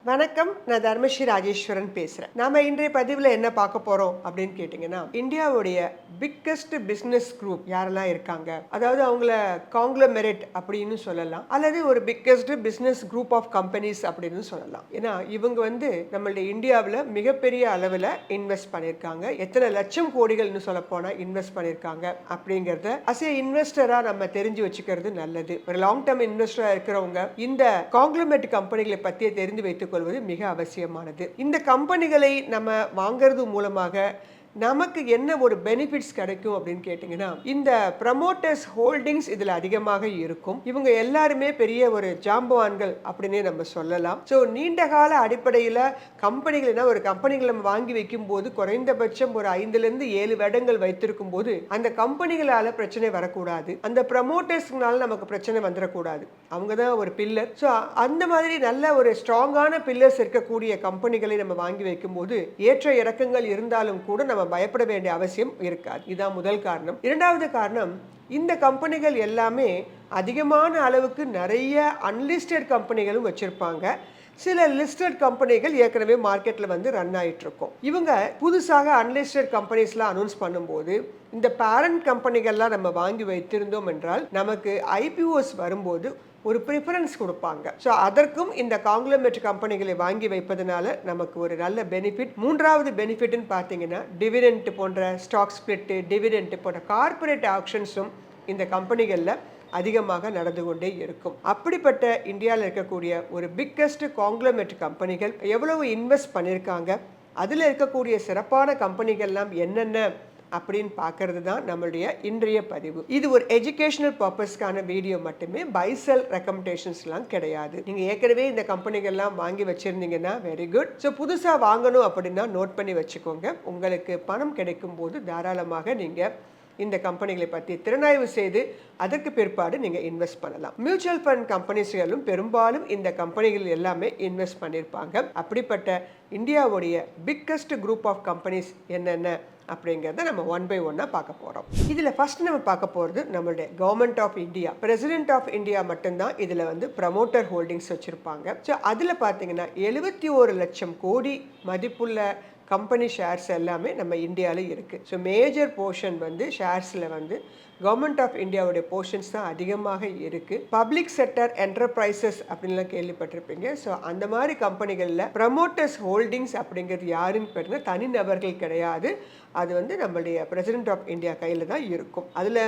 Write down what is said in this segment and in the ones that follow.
வணக்கம், நான் தர்மஸ்ரீ ராஜேஸ்வரன் பேசுறேன். நாம இன்றைய பதிவுல என்ன பார்க்க போறோம் அப்படின்னு கேட்டீங்கன்னா, இந்தியாவுடைய பிக்கஸ்ட் பிசினஸ் குரூப் யாரெல்லாம் இருக்காங்க, அதாவது அவங்கள காங்க்ளமெரேட் அப்படின்னு சொல்லலாம், அல்லது ஒரு biggest business group of companies அப்படின்னு சொல்லலாம். ஏன்னா இவங்க நம்மளுடைய இந்தியாவில் மிகப்பெரிய அளவில் இன்வெஸ்ட் பண்ணியிருக்காங்க. எத்தனை லட்சம் கோடிகள்னு சொல்ல போனா இன்வெஸ்ட் பண்ணியிருக்காங்க அப்படிங்கறத அஸ் ஏ இன்வெஸ்டரா நம்ம தெரிஞ்சு வச்சுக்கிறது நல்லது. ஒரு லாங் டேர்ம் இன்வெஸ்டரா இருக்கிறவங்க இந்த காங்க்ளமெரேட் கம்பெனிகளை பற்றி தெரிந்து வைத்துக் கொள்வது மிக அவசியமானது. இந்த கம்பெனிகளை நம்ம வாங்கிறது மூலமாக நமக்கு என்ன ஒரு பெனிஃபிட்ஸ் கிடைக்கும் அப்படின்னு கேட்டிங்கன்னா, இந்த ப்ரமோட்டர்ஸ் ஹோல்டிங்ஸ் இதில் அதிகமாக இருக்கும். இவங்க எல்லாருமே பெரிய ஒரு ஜாம்பவான்கள் அப்படின்னே நம்ம சொல்லலாம். ஸோ நீண்ட கால அடிப்படையில் கம்பெனிகள் ஒரு கம்பெனிகளை நம்ம வாங்கி வைக்கும் போது குறைந்தபட்சம் ஒரு 5லிருந்து 7 வருடங்கள் வைத்திருக்கும் போது அந்த கம்பெனிகளால் பிரச்சனை வரக்கூடாது, அந்த ப்ரமோட்டர்ஸ்னால நமக்கு பிரச்சனை வந்துடக்கூடாது. அவங்க தான் ஒரு பில்லர். ஸோ அந்த மாதிரி நல்ல ஒரு ஸ்ட்ராங்கான பில்லர்ஸ் இருக்கக்கூடிய கம்பெனிகளை நம்ம வாங்கி வைக்கும் போது ஏற்ற இறக்கங்கள் இருந்தாலும் கூட நம்ம பயப்பட வேண்டிய அவசியம் இருக்காது. இதுதான் முதல் காரணம். இரண்டாவது காரணம், இந்த கம்பெனிகள் எல்லாமே அதிகமான அளவுக்கு நிறைய அன்லிஸ்டட் கம்பெனிகளும் வச்சிருப்பாங்க. சில லிஸ்டட் கம்பெனிகள் ஏற்கனவே மார்க்கெட்ல ரன் ஆயிட்டு இருக்கும். இவங்க புதுசாக அன்லிஸ்டட் கம்பெனிஸ்லாம் அனௌன்ஸ் பண்ணும்போது இந்த பேரண்ட் கம்பெனிகள்லாம் நம்ம வாங்கி வைத்திருந்தோம் என்றால் நமக்கு ஐபிஓஸ் வரும்போது ஒரு ப்ரிஃபரன்ஸ் கொடுப்பாங்க. ஸோ அதற்கும் இந்த காங்க்ளமெரேட் கம்பெனிகளை வாங்கி வைப்பதனால நமக்கு ஒரு நல்ல பெனிஃபிட். மூன்றாவது பெனிஃபிட்னு பார்த்தீங்கன்னா, டிவிடெண்ட் போன்ற ஸ்டாக் ஸ்பிளிட், டிவிடெண்ட் போன்ற கார்பரேட் ஆக்ஷன்ஸும் இந்த கம்பெனிகளில் அதிகமாக நடந்து கொண்டே இருக்கும். அப்படிப்பட்ட இந்தியாவில் இருக்கக்கூடிய ஒரு பிக்கஸ்ட் காங்க்ளமெரேட் கம்பெனிகள் எவ்வளவு இன்வெஸ்ட் பண்ணியிருக்காங்க, அதில் இருக்கக்கூடிய சிறப்பான கம்பெனிகள்லாம் என்னென்ன அப்படின்னு பார்க்கறது தான் நம்மளுடைய இன்றைய பதிவு. இது ஒரு எஜுகேஷனல் பர்பஸ்க்கான வீடியோ மட்டுமே, பை செல் ரெக்கமெண்டேஷன்ஸ்லாம் கிடையாது. நீங்க ஏற்கனவே இந்த கம்பெனிகள்லாம் வாங்கி வச்சிருந்தீங்கன்னா வெரி குட். ஸோ புதுசாக வாங்கணும் அப்படின்னா நோட் பண்ணி வச்சுக்கோங்க. உங்களுக்கு பணம் கிடைக்கும் போது தாராளமாக நீங்க இந்த கம்பெனிகளை பற்றி திறனாய்வு செய்து அதற்கு பிற்பாடு நீங்கள் இன்வெஸ்ட் பண்ணலாம். மியூச்சுவல் ஃபண்ட் கம்பெனிஸ்களும் பெரும்பாலும் இந்த கம்பெனிகள் எல்லாமே இன்வெஸ்ட் பண்ணியிருப்பாங்க. அப்படிப்பட்ட இந்தியாவுடைய பிக்கஸ்ட் குரூப் ஆஃப் கம்பெனிஸ் என்னென்ன அப்படிங்கிறத நம்ம ஒன் பை ஒன்னாக பார்க்க போகிறோம். இதில் ஃபர்ஸ்ட் நம்ம பார்க்க போகிறது நம்மளுடைய government of India, president of India மட்டும்தான் இதில் ப்ரமோட்டர் ஹோல்டிங்ஸ் வச்சுருப்பாங்க. ஸோ அதில் பார்த்தீங்கன்னா 71 லட்சம் கோடி மதிப்புள்ள கம்பெனி ஷேர்ஸ் எல்லாமே நம்ம இந்தியாவில் இருக்குது. ஸோ மேஜர் போர்ஷன் ஷேர்ஸில் கவர்மெண்ட் ஆஃப் இந்தியாவுடைய போர்ஷன்ஸ் தான் அதிகமாக இருக்குது. பப்ளிக் செக்டர் என்டர்பிரைசஸ் அப்படின்லாம் கேள்விப்பட்டிருப்பீங்க. ஸோ அந்த மாதிரி கம்பெனிகளில் ப்ரமோட்டர்ஸ் ஹோல்டிங்ஸ் அப்படிங்கிறது யாருன்னு பார்த்தீங்கன்னா தனிநபர்கள் கிடையாது. அது நம்மளுடைய பிரசிடென்ட் ஆஃப் இந்தியா கையில் தான் இருக்கும். அதில்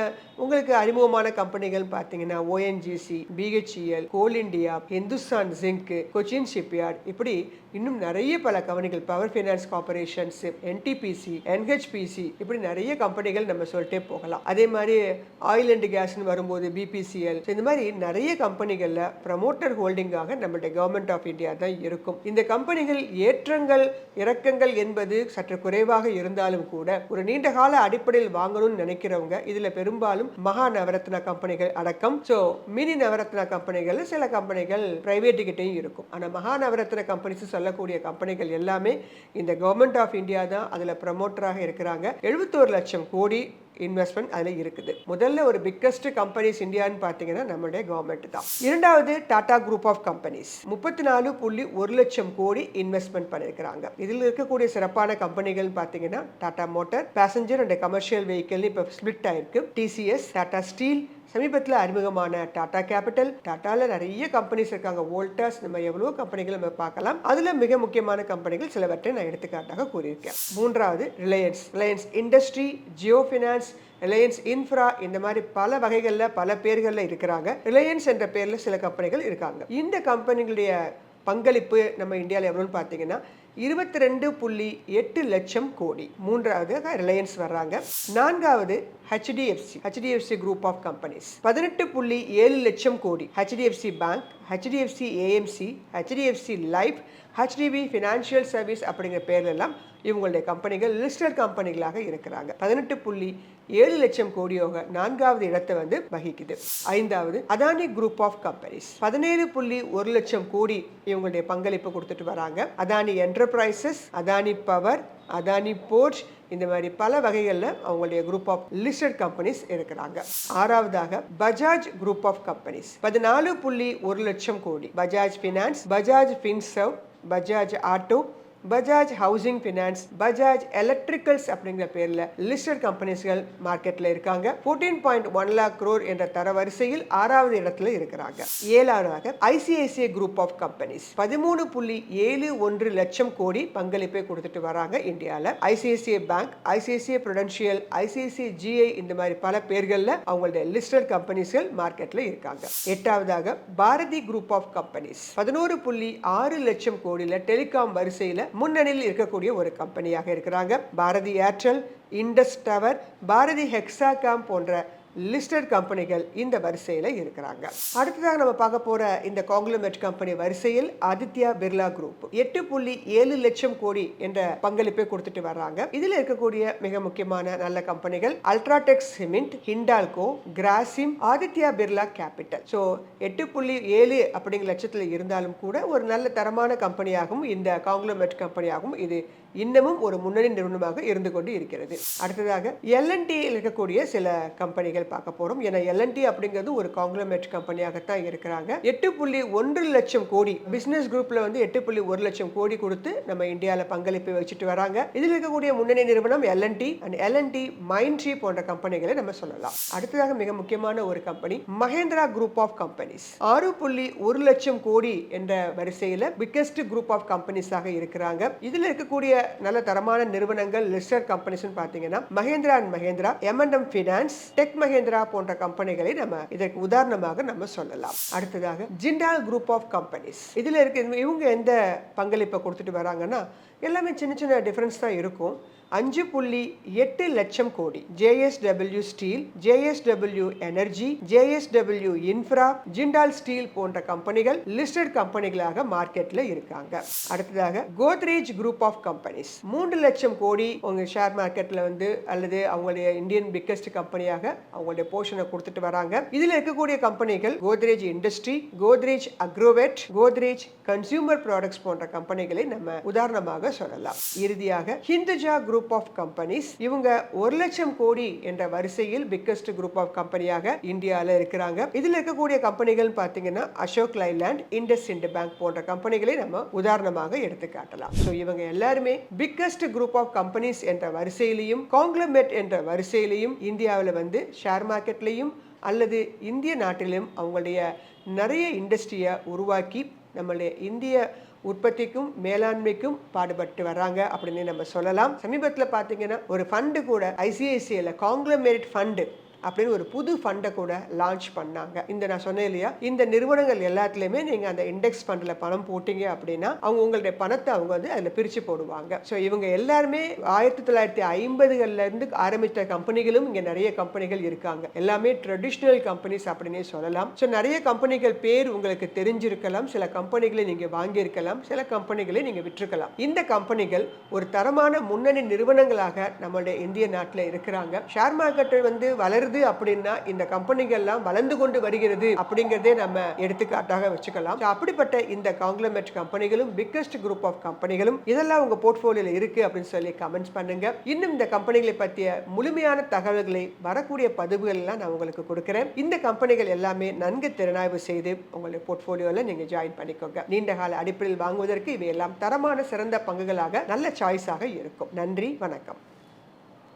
உங்களுக்கு அறிமுகமான கம்பெனிகள் பார்த்தீங்கன்னா ONGC, BHEL, coal India, Hindustan zinc, Cochin shipyard, இப்படி இன்னும் நிறைய பல கம்பெனிகள், power finance corporations, NTPC, NHPC, இப்படி நிறைய கம்பெனிகள் நம்ம சொல்லிட்டே போகலாம். அதே மாதிரி ஆயில் அண்ட் கேஸ்ன்னு வரும்போது பிபிசிஎல், இந்த மாதிரி நிறைய கம்பெனிகளில் ப்ரமோட்டர் ஹோல்டிங்காக நம்மளுடைய கவர்மெண்ட் ஆஃப் இந்தியா தான் இருக்கும். இந்த கம்பெனிகள் ஏற்றங்கள் இறக்கங்கள் என்பது சற்று குறைவாக இருந்தாலும் கூட ஒரு நீண்ட கால அடிப்படையில் வாங்கணும்னு நினைக்கிறவங்க இதுல பெரும்பாலும் மகா நவரத்னா கம்பெனிகள் அடக்கம். ஸோ மினி நவரத்னா கம்பெனிகள் சில கம்பெனிகள் பிரைவேட் கிட்டையும் இருக்கும். ஆனால் மகா நவரத்னா கம்பெனிஸ் சொல்லக்கூடிய கம்பெனிகள் எல்லாமே இந்த கவர்மெண்ட் ஆஃப் இந்தியா தான் அதில் ப்ரமோட்டராக இருக்கிறாங்க. 71 லட்சம் கோடி இன்வெஸ்ட்மெண்ட் அதில் இருக்குது. முதல்ல ஒரு பிக்கஸ்ட் கம்பெனிஸ் இந்தியான்னு பார்த்தீங்கன்னா நம்மளுடைய கவர்மெண்ட் தான். இரண்டாவது டாடா குரூப் ஆஃப் கம்பெனிஸ் 34.1 லட்சம் கோடி இன்வெஸ்ட்மெண்ட் பண்ணியிருக்கிறாங்க. இதில் இருக்கக்கூடிய சிறப்பான கம்பெனிகள் பார்த்தீங்கன்னா Tata motor, passenger and commercial vehicle இப்போ ஸ்பிளிட் ஆயிருக்கு, டிசிஎஸ், டாடா ஸ்டீல், சமீபத்தில் அறிமுகமான டாடா கேபிட்டல், டாட்டாவில் நிறைய கம்பெனிஸ் இருக்காங்க, வோல்டாஸ், நம்ம எவ்வளோ கம்பெனிகள் நம்ம பார்க்கலாம். அதில் மிக முக்கியமான கம்பெனிகள் சிலவற்றை நான் எடுத்துக்காட்டாக கூறியிருக்கேன். மூன்றாவது Reliance industry, Jio finance, Reliance infra, இந்த மாதிரி பல வகைகளில் பல பேர்களில் இருக்கிறாங்க. ரிலையன்ஸ் என்ற பேரில் சில கம்பெனிகள் இருக்காங்க. இந்த கம்பெனிகளுடைய பங்களிப்பு நம்ம இந்தியாவில் எவ்வளோன்னு பார்த்தீங்கன்னா 22.8 லட்சம் கோடி. மூன்றாவது ரிலையன்ஸ் வர்றாங்க. நான்காவது ஹெச்டிஎஃப்சி குரூப் ஆஃப் கம்பெனிஸ் 18.7 லட்சம் கோடி. HDFC bank, HDFC AMC, HDFC life, HDB financial service அப்படிங்கிற பேர்லாம் இவங்களுடைய கம்பெனிகள் லிஸ்டட் கம்பெனிகளாக இருக்கிறாங்க. 18.7 லட்சம் கோடியோக நான்காவது இடத்தை வகிக்குது. ஐந்தாவது அதானி குரூப் ஆஃப் கம்பெனிஸ் 17.1 லட்சம் கோடி இவங்களுடைய பங்களிப்பு கொடுத்துட்டு வராங்க. Adani enterprises, Adani power, Adani ports, இந்த மாதிரி பல வகைகளில் அவங்களுடைய குரூப் ஆஃப் லிஸ்டட் கம்பெனிஸ் இருக்கிறாங்க. ஆறாவதாக பஜாஜ் குரூப் ஆஃப் கம்பெனிஸ் 14.1 லட்சம் கோடி. Bajaj finance, Bajaj Finserv, Bajaj auto, Bajaj housing finance, Bajaj electricals அப்படிங்கிற பேர்ல லிஸ்டட் கம்பெனிஸ்கள் மார்க்கெட்ல இருக்காங்க. 14.1 lakh crore என்ற தரவரிசையில் 6வது இடத்துல இருக்கிறாங்க. 7வதாக ஐசிஐசிஐ குரூப் ஆஃப் கம்பெனிஸ் 13.71 லட்சம் கோடி பங்களிப்பை கொடுத்துட்டு வராங்க இந்தியால. ICICI bank, ICICI prudential, ICICI GI இந்த மாதிரி பல பேர்கள்ல அவங்களுடைய லிஸ்டட் கம்பெனிஸ்கள் மார்க்கெட்ல இருக்காங்க. 8வதாக பாரதி குரூப் ஆஃப் கம்பெனிஸ் 11.6 லட்சம் கோடியில டெலிகாம் வரிசையில முன்னணியில் இருக்கக்கூடிய ஒரு கம்பெனியாக இருக்கிறாங்க. Bharti Airtel, Indus tower, Bharti Hexacom போன்ற லிஸ்டட் கம்பெனிகள் இந்த வரிசையில் இருக்கிறாங்க. அடுத்ததாக நம்ம பார்க்க போற இந்த காங்கிளமேட் கம்பெனி வரிசையில் ஆதித்யா பிர்லா குரூப் 8.7 லட்சம் கோடி என்ற பங்களிப்பை கொடுத்துட்டு வர்றாங்க. இதுல இருக்கக்கூடிய மிக முக்கியமான நல்ல கம்பெனிகள் UltraTech cement, Hindalco, Grasim, Aditya Birla capital. So 8.7 அப்படிங்கிற லட்சத்தில் இருந்தாலும் கூட ஒரு நல்ல தரமான கம்பெனியாகவும் இந்த காங்கிளமேட் கம்பெனியாகவும் இது இன்னமும் ஒரு முன்னணி நிறுவனமாக இருந்து கொண்டு இருக்கிறது. அடுத்ததாக எல்என்டி இருக்கக்கூடிய சில கம்பெனிகள் பார்க்க போறோம். ஏன்னா எல்என்டி அப்படிங்கிறது ஒரு காங்கிளமேட் கம்பெனியாகத்தான் இருக்கிறாங்க. 8.1 லட்சம் கோடி பிசினஸ் குரூப்ல 8.1 லட்சம் கோடி கொடுத்து நம்ம இந்தியாவில பங்களிப்பை வச்சுட்டு வராங்க. இதில் இருக்கக்கூடிய முன்னணி நிறுவனம் எல்என்டி அண்ட் எல்என்டி மைண்ட்ரி போன்ற கம்பெனிகளை நம்ம சொல்லலாம். அடுத்ததாக மிக முக்கியமான ஒரு company Mahindra group of companies 6.1 லட்சம் கோடி என்ற வரிசையில பிக்கெஸ்ட் குரூப் ஆஃப் கம்பெனிஸாக இருக்கிறாங்க. இதுல இருக்கக்கூடிய நல்ல தரமான நிறுவனங்கள் லிஸ்டட் கம்பெனிஸ் பார்த்தீங்கன்னா Mahindra and Mahindra, M&M finance, tech Mahindra போன்ற கம்பெனிகளை நம்ம இதற்கு உதாரணமாக நம்ம சொல்லலாம். அடுத்ததாக ஜிண்டால் குரூப் ஆஃப் கம்பெனிஸ் இதுல இருக்கு. இவங்க எந்த பங்களிப்பை கொடுத்துட்டு வராங்கன்னா எல்லாமே சின்ன சின்ன டிஃபரன்ஸ் தான் இருக்கும். 5.8 லட்சம் கோடி JSW steel, JSW energy, JSW infra, Jindal steel போன்ற கம்பெனிகள் லிஸ்டட் கம்பெனிகளாக மார்க்கெட்ல இருக்காங்க. அடுத்ததாக கோத்ரேஜ் குரூப் ஆஃப் கம்பெனிஸ் 3 லட்சம் கோடி உங்க ஷேர் மார்க்கெட்ல அல்லது அவங்களுடைய இந்தியன் பிக்கெஸ்ட் கம்பெனியாக அவங்களுடைய போர்ஷனை கொடுத்துட்டு வராங்க. இதுல இருக்கக்கூடிய கம்பெனிகள் Godrej industry, Godrej Agrovet, Godrej consumer products போன்ற கம்பெனிகளை நம்ம உதாரணமாக சொல்லலாம். இறுதியாக ஹிந்துஜா குரூப் ஆஃப் கம்பெனிஸ் இவங்க 1 லட்சம் கோடி என்ற வரிசையில் பிக்கெஸ்ட் குரூப் ஆஃப் கம்பெனியாக இந்தியாவில் இருக்கிறாங்க. இதுல இருக்கக்கூடிய கம்பெனிகள் பாத்தீங்கன்னா அசோக் லைலாண்ட், இண்டஸ்இண்ட் பேங்க் போன்ற கம்பெனிகளை நம்ம உதாரணமாக எடுத்து காட்டலாம். ஸோ இவங்க எல்லாருமே பிக்கெஸ்ட் குரூப் ஆஃப் கம்பெனிஸ் என்ற வரிசையிலையும் காங்கிளமேட் என்ற வரிசையிலையும் இந்தியாவில் ஷேர் மார்க்கெட்லையும் அல்லது இந்திய நாட்டிலும் அவங்களுடைய நிறைய இண்டஸ்ட்ரியை உருவாக்கி நம்மளுடைய இந்திய உற்பத்திக்கும் மேலாண்மைக்கும் பாடுபட்டு வராங்க அப்படின்னு நம்ம சொல்லலாம். சமீபத்தில் பார்த்தீங்கன்னா ஒரு ஃபண்டு கூட ஐசிஐசிஐல காங்கிளமேட் ஃபண்டு அப்படின்னு ஒரு புது ஃபண்டை கூட லான்ச் பண்ணாங்க. இந்த நான் சொன்னேன் இல்லையா, இந்த நிறுவனங்கள் எல்லாத்துலயுமே நீங்க அந்த இண்டெக்ஸ் ஃபண்ட்ல பணம் போட்டீங்க அப்படின்னா அவங்க உங்களுடைய பணத்தை அவங்க அதுல பிரிச்சு போடுவாங்க. ஸோ இவங்க எல்லாருமே 1950கள்ல இருந்து ஆரம்பித்த கம்பெனிகளும் இங்க நிறைய கம்பெனிகள் இருக்காங்க. எல்லாமே ட்ரெடிஷ்னல் கம்பெனிஸ் அப்படின்னே சொல்லலாம். ஸோ நிறைய கம்பெனிகள் பேர் உங்களுக்கு தெரிஞ்சிருக்கலாம், சில கம்பெனிகளை நீங்க வாங்கியிருக்கலாம், சில கம்பெனிகளை நீங்க விற்றுக்கலாம். இந்த கம்பெனிகள் ஒரு தரமான முன்னணி நிறுவனங்களாக நம்மளுடைய இந்திய நாட்டில் இருக்கிறாங்க. ஷேர் மார்க்கெட் வளருது அப்படின்னா இந்த கம்பெனிகள்லாம் வளர்ந்து கொண்டு வருகிறது அப்படிங்கிறதே நம்ம எடுத்துக்காட்டாக வச்சுக்கலாம். அப்படிப்பட்ட இந்த காங்கிளமேட் கம்பெனிகளும் பிக்கெஸ்ட் குரூப் ஆஃப் கம்பெனிகளும் இதெல்லாம் உங்க போர்ட்ஃபோலியோல இருக்கு அப்படின்னு சொல்லி கமெண்ட்ஸ் பண்ணுங்க. இன்னும் இந்த கம்பெனிகளை பற்றிய முழுமையான தகவல்களை வரக்கூடிய பதிவுகள் எல்லாம் நான் உங்களுக்கு கொடுக்கிறேன். இந்த கம்பெனிகள் எல்லாமே நன்கு திறனாய்வு செய்து உங்களுடைய போர்ட்ஃபோலியோல நீங்க ஜாயின் பண்ணிக்கோங்க. நீண்ட கால அடிப்படையில் வாங்குவதற்கு இவையெல்லாம் தரமான சிறந்த பங்குகளாக நல்ல சாய்ஸாக இருக்கும். நன்றி, வணக்கம்.